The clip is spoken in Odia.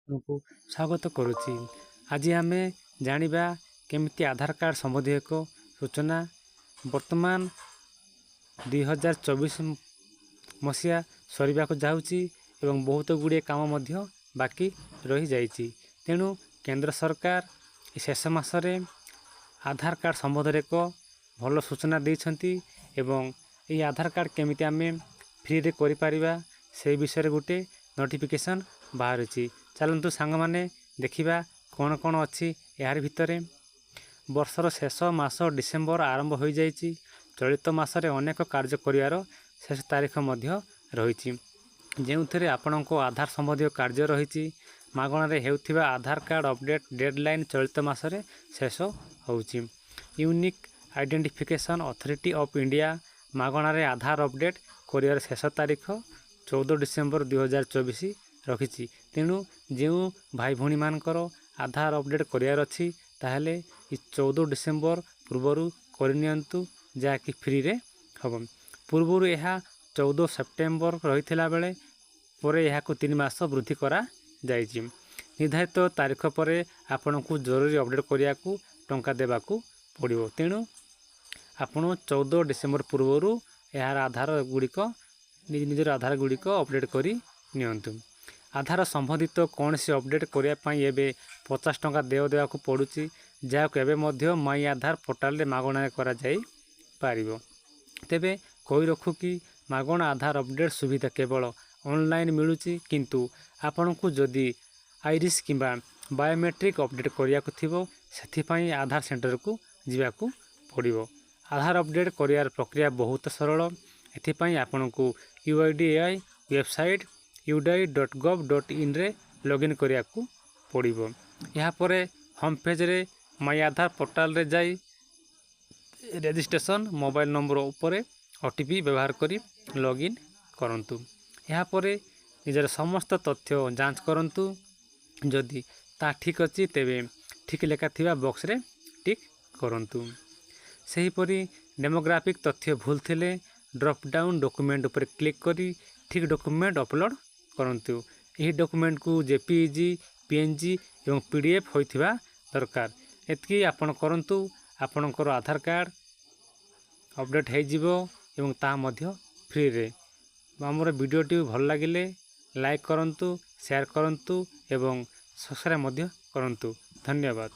ଆପଣଙ୍କୁ ସ୍ୱାଗତ କରୁଛି। ଆଜି ଆମେ ଜାଣିବା କେମିତି ଆଧାର କାର୍ଡ଼ ସମ୍ବନ୍ଧୀୟ ଏକ ସୂଚନା। ବର୍ତ୍ତମାନ 2024 ମସିହା ସରିବାକୁ ଯାଉଛି ଏବଂ ବହୁତ ଗୁଡ଼ିଏ କାମ ମଧ୍ୟ ବାକି ରହିଯାଇଛି। ତେଣୁ କେନ୍ଦ୍ର ସରକାର ଶେଷ ମାସରେ ଆଧାର କାର୍ଡ଼ ସମ୍ବନ୍ଧରେ ଏକ ଭଲ ସୂଚନା ଦେଇଛନ୍ତି ଏବଂ ଏହି ଆଧାର କାର୍ଡ଼ କେମିତି ଆମେ ଫ୍ରିରେ କରିପାରିବା ସେହି ବିଷୟରେ ଗୋଟେ ନୋଟିଫିକେସନ୍ ବାହାରୁଛି। ଚାଲନ୍ତୁ ସାଙ୍ଗମାନେ ଦେଖିବା କ'ଣ କ'ଣ ଅଛି ଏହାର ଭିତରେ। ବର୍ଷର ଶେଷ ମାସ ଡିସେମ୍ବର ଆରମ୍ଭ ହୋଇଯାଇଛି। ଚଳିତ ମାସରେ ଅନେକ କାର୍ଯ୍ୟ କରିବାର ଶେଷ ତାରିଖ ମଧ୍ୟ ରହିଛି, ଯେଉଁଥିରେ ଆପଣଙ୍କ ଆଧାର ସମ୍ବନ୍ଧୀୟ କାର୍ଯ୍ୟ ରହିଛି। ମାଗଣାରେ ହେଉଥିବା ଆଧାର କାର୍ଡ଼ ଅପଡ଼େଟ୍ ଡେଡ଼ଲାଇନ୍ ଚଳିତ ମାସରେ ଶେଷ ହେଉଛି। Unique identification authority of India ମାଗଣାରେ ଆଧାର ଅପଡ଼େଟ୍ କରିବାର ଶେଷ ତାରିଖ 14 ଡିସେମ୍ବର 2024 ରଖିଛି। ତେଣୁ ଯେଉଁ ଭାଇ ଭଉଣୀମାନଙ୍କର ଆଧାର ଅପଡ଼େଟ୍ କରିବାର ଅଛି ତାହେଲେ 14 ଡିସେମ୍ବର ପୂର୍ବରୁ କରିନିଅନ୍ତୁ, ଯାହାକି ଫ୍ରିରେ ହେବ। ପୂର୍ବରୁ ଏହା 14 ସେପ୍ଟେମ୍ବର ରହିଥିଲା ବେଳେ ପରେ ଏହାକୁ 3 ମାସ ବୃଦ୍ଧି କରାଯାଇଛି। ନିର୍ଦ୍ଧାରିତ ତାରିଖ ପରେ ଆପଣଙ୍କୁ ଜରୁରୀ ଅପଡ଼େଟ୍ କରିବାକୁ ଟଙ୍କା ଦେବାକୁ ପଡ଼ିବ। ତେଣୁ ଆପଣ 14 ଡିସେମ୍ବର ପୂର୍ବରୁ ନିଜର ଆଧାର ଗୁଡ଼ିକ ଅପଡ଼େଟ୍ କରି ନିଅନ୍ତୁ। ଆଧାର ସମ୍ବନ୍ଧିତ କୌଣସି ଅପଡ଼େଟ୍ କରିବା ପାଇଁ ଏବେ 50 ଟଙ୍କା ଦେବାକୁ ପଡ଼ୁଛି, ଯାହାକୁ ଏବେ ମଧ୍ୟ ମାଇ ଆଧାର ପୋର୍ଟାଲରେ ମାଗଣାରେ କରାଯାଇପାରିବ। ତେବେ କହି ରଖୁ କି ମାଗଣା ଆଧାର ଅପଡ଼େଟ୍ ସୁବିଧା କେବଳ ଅନଲାଇନ୍ ମିଳୁଛି, କିନ୍ତୁ ଆପଣଙ୍କୁ ଯଦି ଆଇରିସ୍ କିମ୍ବା ବାୟୋମେଟ୍ରିକ୍ ଅପଡ଼େଟ୍ କରିବାକୁ ଥିବ, ସେଥିପାଇଁ ଆଧାର ସେଣ୍ଟରକୁ ଯିବାକୁ ପଡ଼ିବ। ଆଧାର ଅପଡ଼େଟ୍ କରିବାର ପ୍ରକ୍ରିୟା ବହୁତ ସରଳ। ଏଥିପାଇଁ ଆପଣଙ୍କୁ UIDAI ୱେବସାଇଟ୍ udai.gov.inରେ ଲଗ୍ଇନ୍ କରିବାକୁ ପଡ଼ିବ। ଏହାପରେ ହୋମ୍ ପେଜ୍ରେ ମାଇ ଆଧାର ପୋର୍ଟାଲରେ ଯାଇ ରେଜିଷ୍ଟ୍ରେସନ୍ ମୋବାଇଲ୍ ନମ୍ବର ଉପରେ OTP ବ୍ୟବହାର କରି ଲଗ୍ଇନ୍ କରନ୍ତୁ। ଏହାପରେ ନିଜର ସମସ୍ତ ତଥ୍ୟ ଯାଞ୍ଚ କରନ୍ତୁ। ଯଦି ତାହା ଠିକ୍ ଅଛି, ତେବେ ଠିକ୍ ଲେଖାଥିବା ବକ୍ସରେ ଟିକ୍ କରନ୍ତୁ। ସେହିପରି ଡେମୋଗ୍ରାଫିକ୍ ତଥ୍ୟ ଭୁଲ ଥିଲେ ଡ୍ରପ୍ ଡାଉନ୍ ଡକୁମେଣ୍ଟ ଉପରେ କ୍ଲିକ୍ କରି ଠିକ୍ ଡକୁମେଣ୍ଟ ଅପଲୋଡ଼ କରନ୍ତୁ। ଏହି ଡକୁମେଣ୍ଟକୁ JPEG, PNG ଏବଂ PDF ହୋଇଥିବା ଦରକାର। ଏତିକି ଆପଣ କରନ୍ତୁ, ଆପଣଙ୍କର ଆଧାର କାର୍ଡ଼ ଅପଡ଼େଟ୍ ହୋଇଯିବ ଏବଂ ତାହା ମଧ୍ୟ ଫ୍ରିରେ। ଆମର ଭିଡ଼ିଓଟି ଭଲ ଲାଗିଲେ ଲାଇକ୍ କରନ୍ତୁ, ସେୟାର କରନ୍ତୁ ଏବଂ ସବସ୍କ୍ରାଇବ୍ ମଧ୍ୟ କରନ୍ତୁ। ଧନ୍ୟବାଦ।